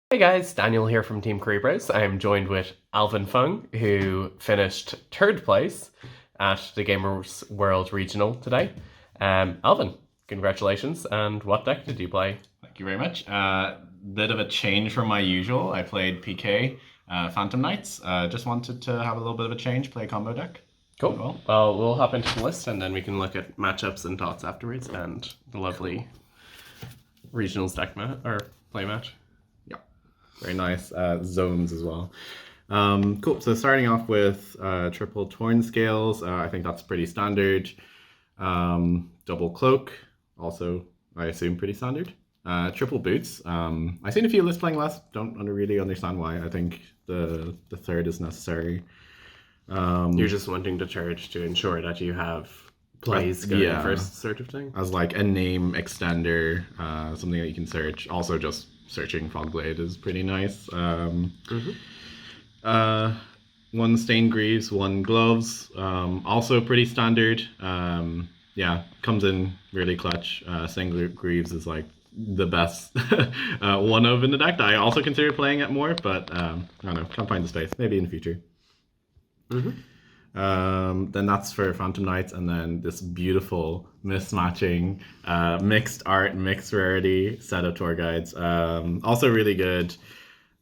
Hey guys, Daniel here from Team Kuribrohs. I am joined with Alvin Fung, who finished third place at the Gamers World Regional today. Alvin, congratulations, and what deck did you play? Thank you very much. Bit of a change from my usual. I played PK Phantom Knights. Just wanted to have a little bit of a change, play a combo deck. Cool. Well, we'll hop into the list and then we can look at matchups and thoughts afterwards and the lovely regionals deck or play match. Yeah, very nice. Zones as well. Cool. So starting off with triple torn scales. I think that's pretty standard. Double cloak, also I assume pretty standard. Triple boots. I've seen a few lists playing less. Don't really understand why. I think the third is necessary. You're just wanting to charge to ensure that you have plays going first, sort of thing. As like a name extender, something that you can search. Also, just searching Fogblade is pretty nice. One Stained Greaves, one Gloves. Also pretty standard. Yeah, comes in really clutch. Stained Greaves is like the best one of in the deck. I also consider playing it more, but I don't know, can't find the space. Maybe in the future. Then that's for Phantom Knights, and then this beautiful mismatching mixed art, mixed rarity set of tour guides. Also really good.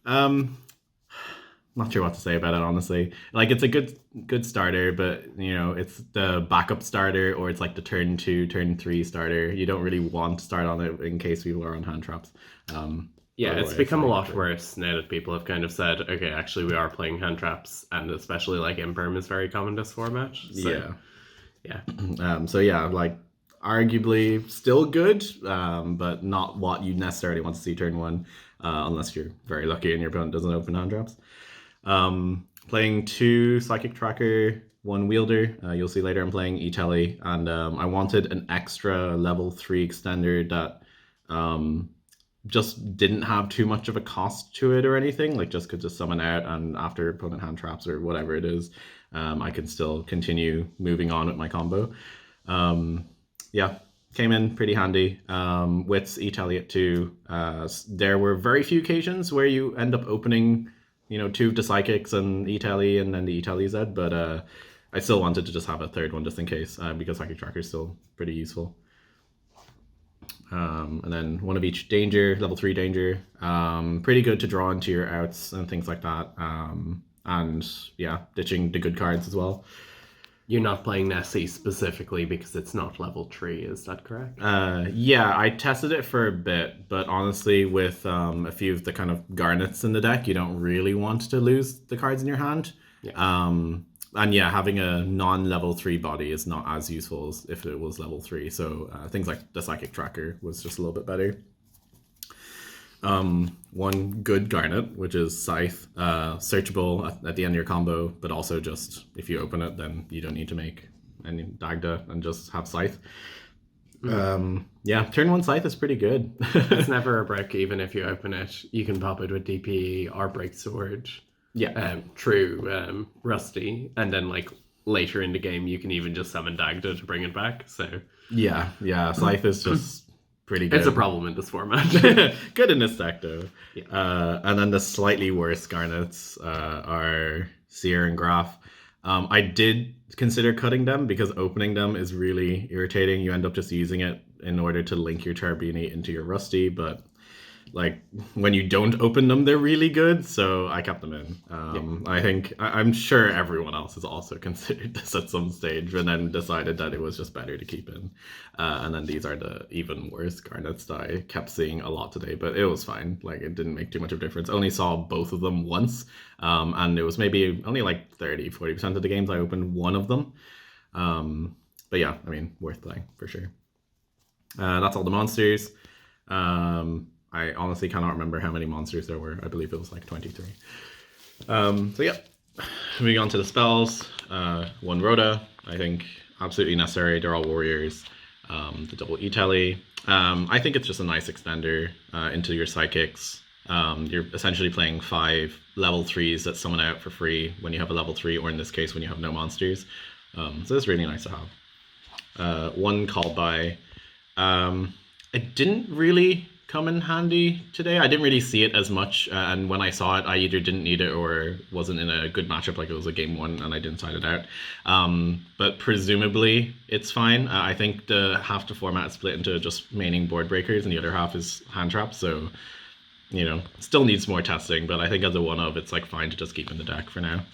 Not sure what to say about it, honestly. Like, it's a good starter, but it's the backup starter, or it's like the turn 2, turn 3 starter. You don't really want to start on it in case people are on hand traps. Yeah, it's become a lot worse now that people have kind of said, okay, actually we are playing hand traps, and especially like Imperm is very common this format. So, yeah. Like, arguably still good, but not what you necessarily want to see turn 1, unless you're very lucky and your opponent doesn't open hand traps. Playing 2 Psychic Tracker, 1 Wielder. You'll see later I'm playing E-Telly, and I wanted an extra level 3 extender that just didn't have too much of a cost to it or anything. Like, just could just summon out, and after opponent hand traps or whatever it is, I can still continue moving on with my combo. Yeah, came in pretty handy. With E-Telly at 2, there were very few occasions where you end up opening 2 of the Psychics and E-Telly and then the E-Telly Z, but I still wanted to just have a third one just in case, because Psychic Tracker is still pretty useful. And then 1 of each danger, level 3 danger. Pretty good to draw into your outs and things like that. And yeah, ditching the good cards as well. You're not playing Nessie specifically because it's not level 3, is that correct? Yeah, I tested it for a bit, but honestly, with a few of the kind of garnets in the deck, you don't really want to lose the cards in your hand. Yeah. And yeah, having a non-level 3 body is not as useful as if it was level 3. So things like the Psychic Tracker was just a little bit better. 1 good Garnet, which is Scythe, searchable at the end of your combo, but also just if you open it, then you don't need to make any Dagda and just have Scythe. Yeah, turn 1 Scythe is pretty good. It's never a brick, even if you open it. You can pop it with DP or Break Sword. Yeah. True, Rusty, and then like later in the game you can even just summon Dagda to bring it back. So yeah, Scythe is just pretty good. It's a problem in this format. Good in this deck though. Yeah. And then the slightly worse Garnets are Seer and Graph. I did consider cutting them because opening them is really irritating. You end up just using it in order to link your Charbini into your Rusty, but like when you don't open them, they're really good. So I kept them in. I'm sure everyone else has also considered this at some stage and then decided that it was just better to keep in. And then these are the even worse Garnets that I kept seeing a lot today, but it was fine. Like, it didn't make too much of a difference. Only saw both of them once. And it was maybe only like 30-40% of the games I opened one of them. But yeah, I mean, worth playing for sure. That's all the monsters. I honestly cannot remember how many monsters there were. I believe it was like 23. So yeah, moving on to the spells. 1 Rhoda, I think absolutely necessary. They're all warriors. The double E-Telly. I think it's just a nice extender into your Psychics. You're essentially playing 5 level 3s that summon out for free when you have a level 3, or in this case when you have no monsters. So it's really nice to have. 1 Called By. I didn't really come in handy today. I didn't really see it as much, and when I saw it, I either didn't need it or wasn't in a good matchup, like it was a game one, and I didn't side it out. But presumably it's fine. I think the half the format is split into just maining board breakers, and the other half is hand traps. So, still needs more testing. But I think as a one of, it's like fine to just keep in the deck for now.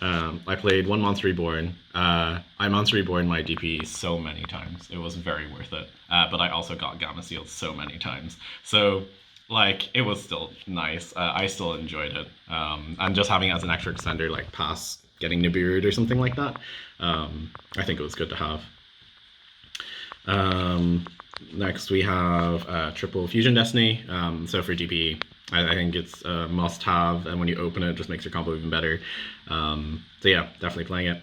I played one Monster Reborn. I Monster Reborn my DP so many times. It was very worth it. But I also got Gamma Sealed so many times. So, it was still nice. I still enjoyed it. And just having it as an extra extender, past getting Nibiru'd or something like that, I think it was good to have. Next we have triple Fusion Destiny. So for DP, I think it's a must-have, and when you open it, it just makes your combo even better. So yeah, definitely playing it.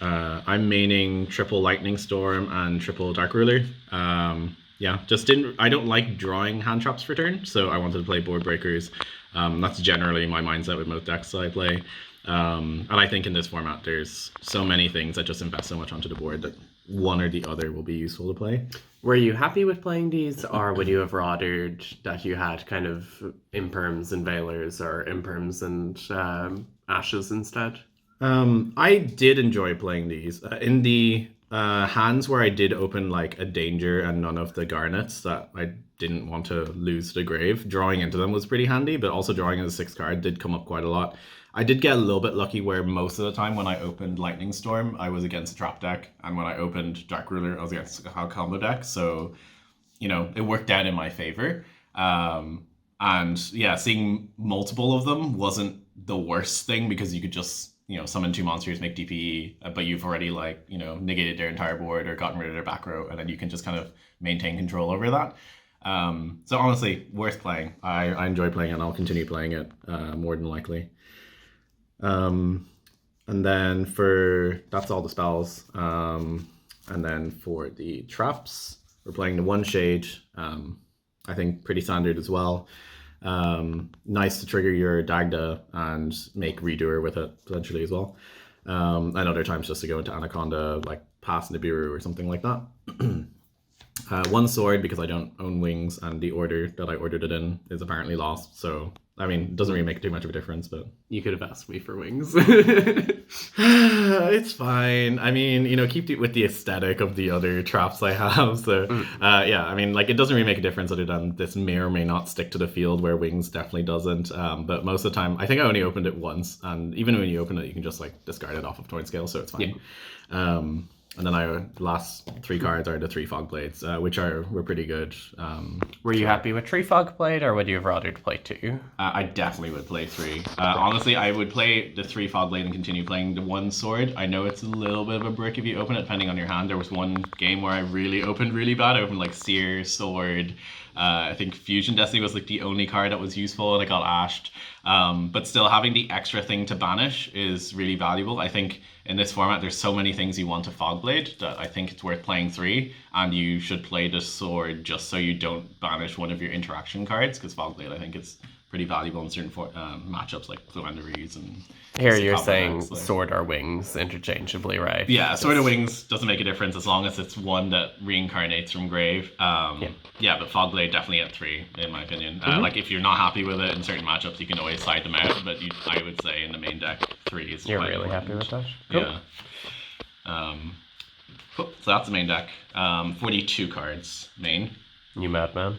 I'm maining triple Lightning Storm and triple Dark Ruler. I don't like drawing hand traps for turn, so I wanted to play board breakers. That's generally my mindset with most decks that I play. And I think in this format, there's so many things that just invest so much onto the board that one or the other will be useful to play. Were you happy with playing these, or would you have rathered that you had kind of imperms and veilers or imperms and ashes instead? I did enjoy playing these. In the hands where I did open a danger and none of the garnets that I didn't want to lose to the grave, drawing into them was pretty handy, but also drawing as a 6th card did come up quite a lot. I did get a little bit lucky where most of the time when I opened Lightning Storm, I was against a trap deck, and when I opened Dark Ruler, I was against a combo deck, so, it worked out in my favor. And yeah, seeing multiple of them wasn't the worst thing, because you could just, summon 2 monsters, make DPE, but you've already, negated their entire board or gotten rid of their back row, and then you can just kind of maintain control over that. So honestly, worth playing. I enjoy playing it, and I'll continue playing it more than likely. And then that's all the spells. And then for the traps, we're playing the one shade. I think pretty standard as well. Nice to trigger your Dagda and make Redoer with it potentially as well. And other times just to go into Anaconda, past Nibiru or something like that. One sword because I don't own wings, and the order that I ordered it in is apparently lost. So, it doesn't really make too much of a difference, but... You could have asked me for wings. It's fine. Keep it with the aesthetic of the other traps I have. So, it doesn't really make a difference other than this may or may not stick to the field, where wings definitely doesn't. But most of the time, I think I only opened it once, and even when you open it, you can just, discard it off of Torn Scale, so it's fine. Yeah. And then our last 3 cards are the 3 Fog Blades, which were pretty good. Were you happy with 3 Fog Blade, or would you have rather play 2? I definitely would play 3. Honestly, I would play the 3 Fog Blade and continue playing the 1 sword. I know it's a little bit of a brick if you open it, depending on your hand. There was one game where I really opened really bad. I opened Seer, Sword. I think Fusion Destiny was the only card that was useful, and it got ashed. But still, having the extra thing to banish is really valuable. I think in this format, there's so many things you want to Fogblade that I think it's worth playing 3, and you should play the sword just so you don't banish one of your interaction cards, because Fogblade, I think it's pretty valuable in certain matchups like Fluenderies and... Here you're saying sword or wings interchangeably, right? Yeah, sword or wings doesn't make a difference as long as it's one that reincarnates from grave. Yeah, but Fogblade definitely at 3, in my opinion. If you're not happy with it in certain matchups, you can always side them out, but I would say in the main deck, 3 is You're really happy with that? Cool. Yeah. Cool. So that's the main deck. 42 cards, main. You madman.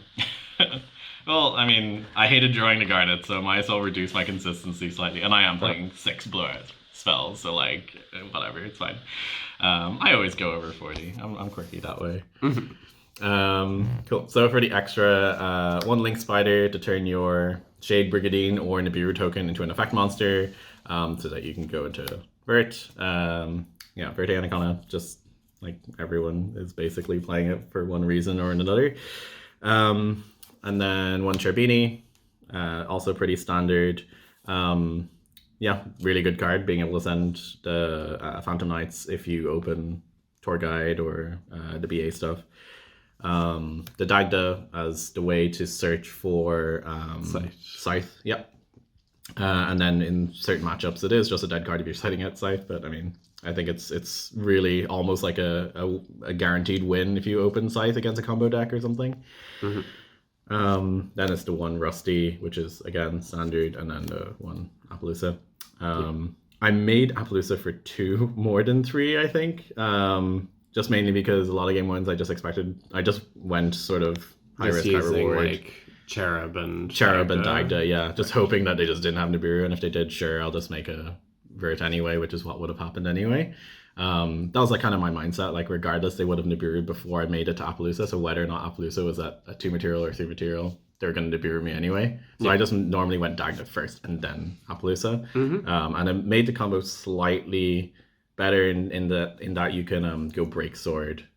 Well, I hated drawing the Garnet, so I might as well reduce my consistency slightly. And I am playing 6 blowout spells, so whatever, it's fine. I always go over 40. I'm quirky that way. Cool. So for the extra, 1 Link Spider to turn your Shade Brigadine or Nibiru token into an effect monster, so that you can go into Vert. Vert Anaconda, just everyone is basically playing it for one reason or another. And then 1 Charbini, also pretty standard. Really good card, being able to send the Phantom Knights if you open Tour Guide or the BA stuff. The Dagda as the way to search for Scythe. Yep. And then in certain matchups, it is just a dead card if you're setting out Scythe, but I think it's really almost like a guaranteed win if you open Scythe against a combo deck or something. Then it's the one Rusty, which is again standard, and then the one Appaloosa. I made Appaloosa for 2 more than 3, I think. Just mainly because a lot of game ones I just went sort of high risk, high reward. Like Cherub and Dagda, yeah. Just hoping that they just didn't have Nibiru, and if they did, sure, I'll just make a Vert anyway, which is what would have happened anyway. That was like kind of my mindset. Like regardless, they would have Nibiru before I made it to Appaloosa. So whether or not Appaloosa was at a 2 material or 3 material, they were going to Nibiru me anyway. So I just normally went Dagda first and then Appaloosa. And it made the combo slightly better in that you can go Break Sword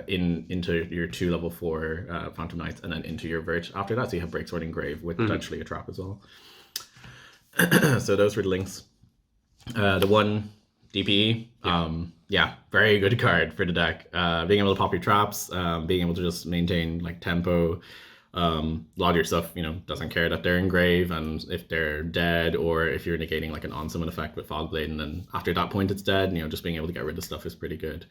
into your 2 level 4 Phantom Knights and then into your Vert after that. So you have Break Sword Engrave with potentially a trap as well. So those were the links. The one DPE, very good card for the deck. Being able to pop your traps, being able to just maintain like tempo. A lot of your stuff, doesn't care that they're engrave, and if they're dead or if you're negating like an on-summon effect with Fogblade, and then after that point it's dead, just being able to get rid of stuff is pretty good.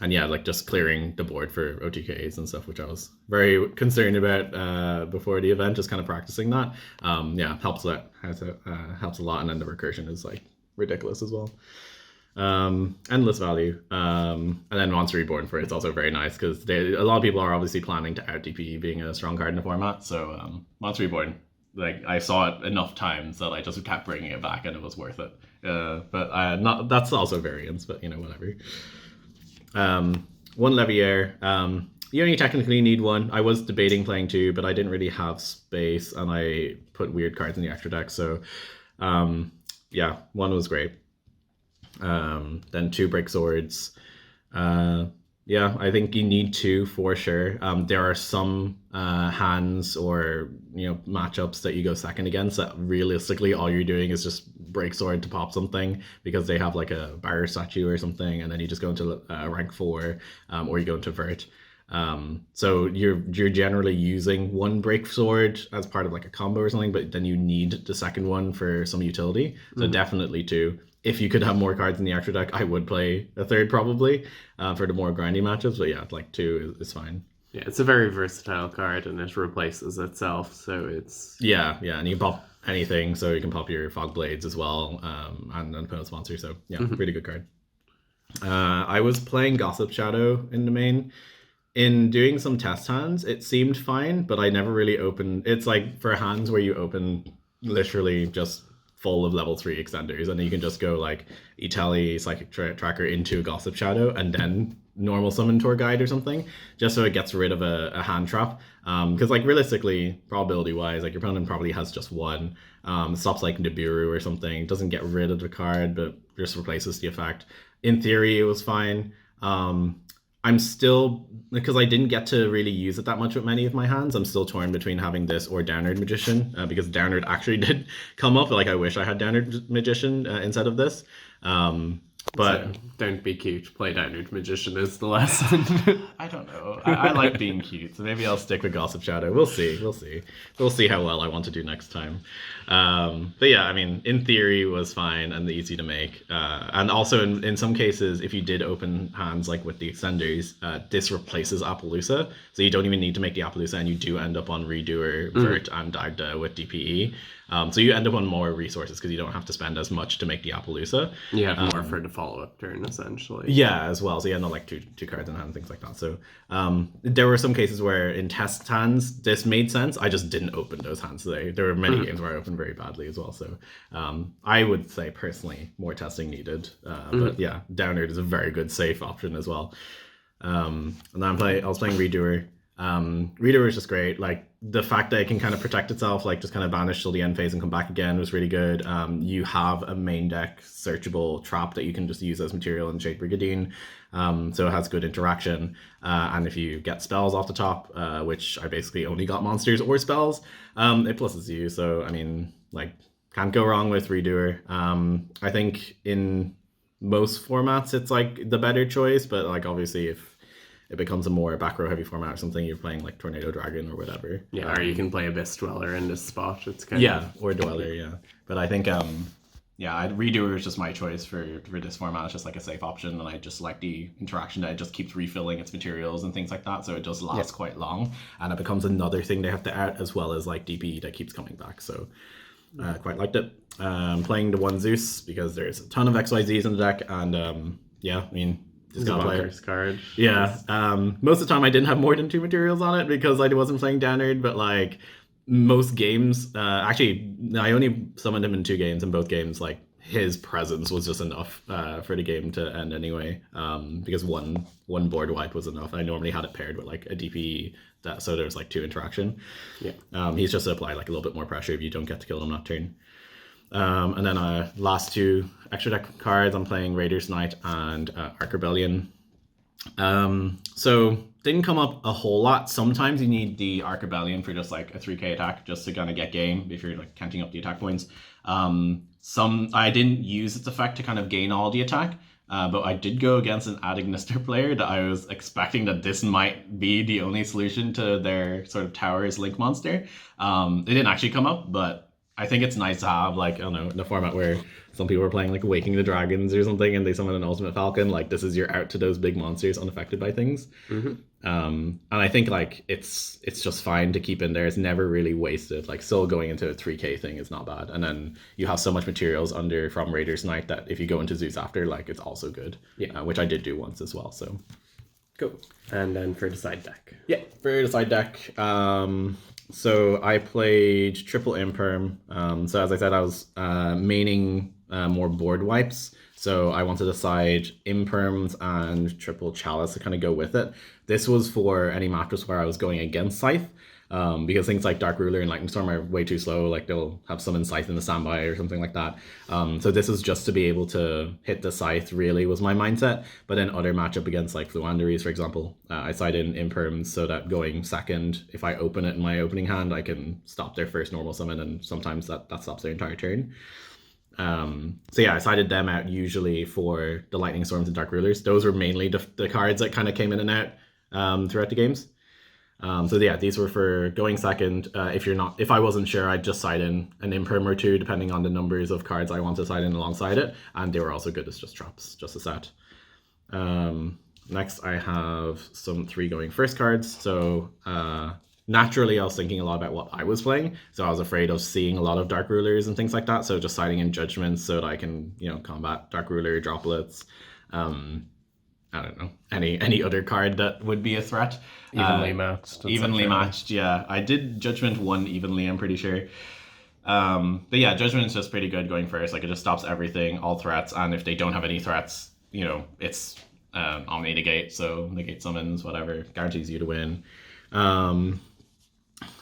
And yeah, like just clearing the board for OTKs and stuff, which I was very concerned about before the event, just kind of practicing that. Helps a lot, and then the recursion is like ridiculous as well. Endless value, and then Monster Reborn for it's also very nice because a lot of people are obviously planning to out DPE being a strong card in the format. So Monster Reborn, like I saw it enough times that I just kept bringing it back, and it was worth it. But that's also variance, but whatever. One Levier. You only technically need 1. I was debating playing 2, but I didn't really have space, and I put weird cards in the extra deck. So, 1 was great. Then 2 Break Swords. I think you need 2 for sure. There are some hands or matchups that you go second against that realistically all you're doing is just Break Sword to pop something because they have like a barrier statue or something, and then you just go into rank 4, or you go into Vert. So you're generally using 1 Break Sword as part of like a combo or something, but then you need the second one for some utility. So definitely 2. If you could have more cards in the extra deck, I would play a 3rd probably for the more grindy matchups. But yeah, like 2 is fine. Yeah, it's a very versatile card, and it replaces itself. So it's and you can pop anything. So you can pop your Fog Blades as well, and then opponent sponsor. So yeah, really good card. I was playing Gossip Shadow in the main. In doing some test hands, it seemed fine, but I never really opened. It's like for hands where you open literally just full of level 3 extenders, and then you can just go like Itali Psychic Tracker into a Gossip Shadow and then normal Summon Tour Guide or something, just so it gets rid of a hand trap. Because like realistically, probability wise, like your opponent probably has just 1. Stops like Nibiru or something, doesn't get rid of the card, but just replaces the effect. In theory, it was fine. I'm still, because I didn't get to really use it that much with many of my hands, I'm still torn between having this or Downward Magician, because Downward actually did come up. Like I wish I had Downward Magician instead of this. But so don't be cute. Play Downward Magician is the lesson. I don't know. I like being cute, so maybe I'll stick with Gossip Shadow. We'll see. We'll see how well I want to do next time. But yeah, I mean, in theory, it was fine and easy to make. And also, in some cases, if you did open hands like with the extenders, this replaces Appaloosa, so you don't even need to make the Appaloosa, and you do end up on Redoer, Vert, and Dagda with DPE. So you end up on more resources because you don't have to spend as much to make the Appaloosa. You have more for the follow-up turn, essentially. Yeah, as well. So you end up like two cards in hand, things like that. So there were some cases where in test hands, this made sense. I just didn't open those hands today. There were many games where I opened very badly as well. So I would say, personally, more testing needed. But yeah, Downward is a very good safe option as well. And then I was playing Redoer. Reader was just great. Like the fact that it can kind of protect itself, like just kind of vanish till the end phase and come back again, was really good. You have a main deck searchable trap that you can just use as material in Shade Brigadine, so it has good interaction. And if you get spells off the top, which I basically only got monsters or spells, it pluses you. So I mean, like, can't go wrong with Redoer. I think in most formats it's like the better choice, but like obviously if it becomes a more back row heavy format or something, you're playing like Tornado Dragon or whatever. Yeah, or you can play Abyss Dweller in this spot. It's kind of... or Dweller, yeah. But I think yeah, Redoer is just my choice for this format. It's just like a safe option, and I just like the interaction that it just keeps refilling its materials and things like that, so it does last quite long, and it becomes another thing they have to add, as well as like DPE that keeps coming back. So quite liked it. Playing the one Zeus because there's a ton of XYZs in the deck, and yeah, I mean, just gonna play it. Card. Yeah. Most of the time I didn't have more than 2 materials on it because I wasn't playing Downard, but like most games, actually, I only summoned him in 2 games. In both games, like his presence was just enough for the game to end anyway. Because one board wipe was enough. I normally had it paired with like a DP, so there was like 2 interaction. Yeah. He's just to apply like a little bit more pressure if you don't get to kill him that turn. And then last 2 extra deck cards, I'm playing Raiders Knight and Ark Rebellion. So didn't come up a whole lot. Sometimes you need the Ark Rebellion for just like a 3k attack, just to kind of get game if you're like counting up the attack points. I didn't use its effect to kind of gain all the attack, but I did go against an Adignister player that I was expecting that this might be the only solution to their sort of Towers Link monster. It didn't actually come up, but I think it's nice to have, like, I don't know, in a format where some people are playing like Waking the Dragons or something and they summon an Ultimate Falcon, like this is your out to those big monsters unaffected by things. And I think like it's just fine to keep in there. It's never really wasted. Like still going into a 3k thing is not bad. And then you have so much materials under from Raiders Knight that if you go into Zeus after, like it's also good. Yeah. Which I did do once as well, so. Cool. And then for the side deck. Yeah, for the side deck, so I played triple Imperm. So as I said, I was maining more board wipes. So I wanted to side Imperms and triple Chalice to kind of go with it. This was for any matchups where I was going against Scythe. Because things like Dark Ruler and Lightning Storm are way too slow. Like they'll have summon Scythe in the standby or something like that. So this is just to be able to hit the Scythe, really was my mindset. But then other matchup against like Fluanderies, for example, I side in Imperms so that going second, if I open it in my opening hand, I can stop their first normal summon, and sometimes that stops their entire turn. So yeah, I sided them out usually for the Lightning Storms and Dark Rulers. Those were mainly the cards that kind of came in and out throughout the games. So yeah, these were for going second. If I wasn't sure, I'd just side in an Imperm or 2, depending on the numbers of cards I want to side in alongside it. And they were also good as just traps, just a set. Next, I have some 3 going first cards. So naturally, I was thinking a lot about what I was playing. So I was afraid of seeing a lot of Dark Rulers and things like that. So just siding in Judgments so that I can, combat Dark Ruler, Droplets. I don't know, any other card that would be a threat. Evenly matched. Evenly matched, yeah. I did Judgment 1 evenly, I'm pretty sure. But yeah, Judgment is just pretty good going first. Like, it just stops everything, all threats, and if they don't have any threats, it's Omni Negate, so negate summons, whatever, guarantees you to win.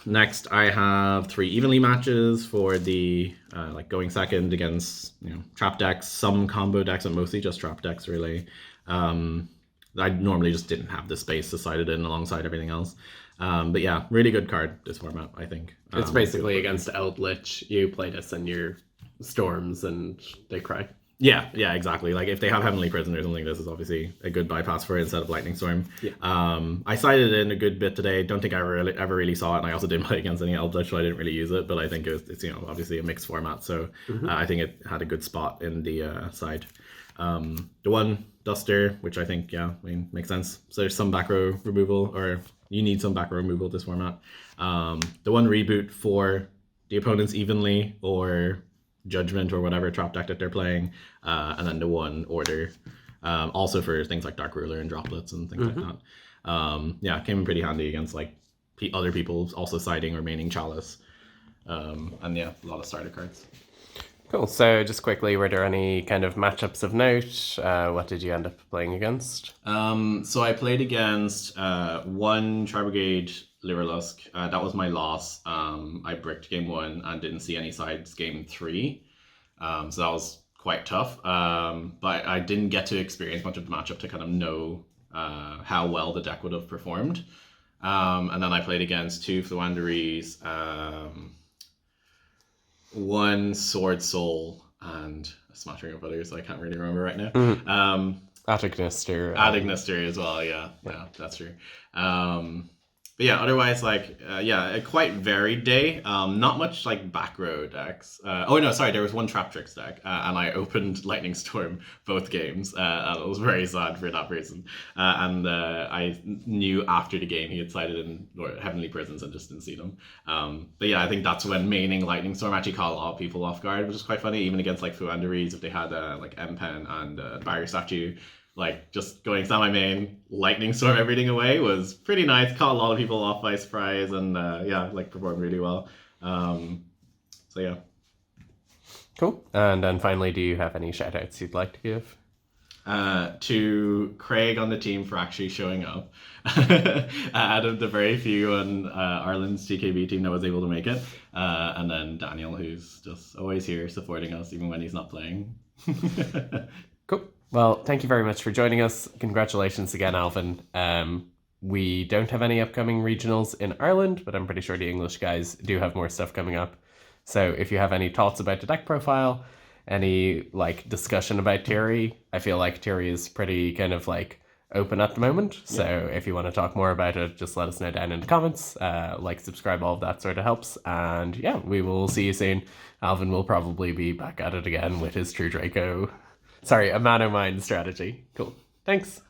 Next, I have 3 evenly matches for the like going second against trap decks, some combo decks, and mostly just trap decks, really. I normally just didn't have the space to side it in alongside everything else. But yeah, really good card, this format, I think. It's basically against Eldritch. You play this in your Storms and they cry. Yeah, exactly. Like if they have Heavenly Prison or something, this is obviously a good bypass for it instead of Lightning Storm. Yeah. I sided in a good bit today. Don't think I ever really saw it, and I also didn't play against any Eldritch, so I didn't really use it. But I think it's obviously a mixed format, so I think it had a good spot in the side. The one Duster, which I think makes sense. So there's some back row removal, or you need some back row removal this format. The one Reboot for the opponents evenly, or Judgment or whatever trap deck that they're playing, and then the one Order, also for things like Dark Ruler and Droplets and things like that. It came in pretty handy against like other people also siding remaining Chalice, and yeah, a lot of starter cards. Cool. So just quickly, were there any kind of matchups of note? What did you end up playing against? So I played against one Tri-Brigade Liverlusk. That was my loss. I bricked game 1 and didn't see any sides game 3. So that was quite tough. But I didn't get to experience much of the matchup to kind of know how well the deck would have performed. And then I played against 2 Fluanderies, one Sword Soul, and a smattering of others I can't really remember right now. Adignister. Adignister as well, yeah, that's true. But yeah, otherwise, like, a quite varied day. Not much like back row decks. Oh no, sorry, there was one Trap Tricks deck, and I opened Lightning Storm both games. And it was very sad for that reason. And I knew after the game he had sided in Heavenly Prisons and just didn't see them. But yeah, I think that's when maining Lightning Storm actually caught a lot of people off guard, which is quite funny, even against like Fuanderies, if they had like M-Pen and Barrier Statue. Like, just going semi main, Lightning Storm everything away was pretty nice. Caught a lot of people off by surprise, and like performed really well. So yeah. Cool. And then finally, do you have any shout outs you'd like to give? To Craig on the team for actually showing up. Out of the very few on Ireland's TKB team that was able to make it. And then Daniel, who's just always here supporting us even when he's not playing. Cool. Well, thank you very much for joining us. Congratulations again, Alvin. We don't have any upcoming regionals in Ireland, but I'm pretty sure the English guys do have more stuff coming up. So if you have any thoughts about the deck profile, any like discussion about Theory, I feel like Theory is pretty kind of like open at the moment. So if you want to talk more about it, just let us know down in the comments. Like, subscribe, all of that sort of helps. And yeah, we will see you soon. Alvin will probably be back at it again with his True Draco. Sorry, a Mano Mind strategy. Cool. Thanks.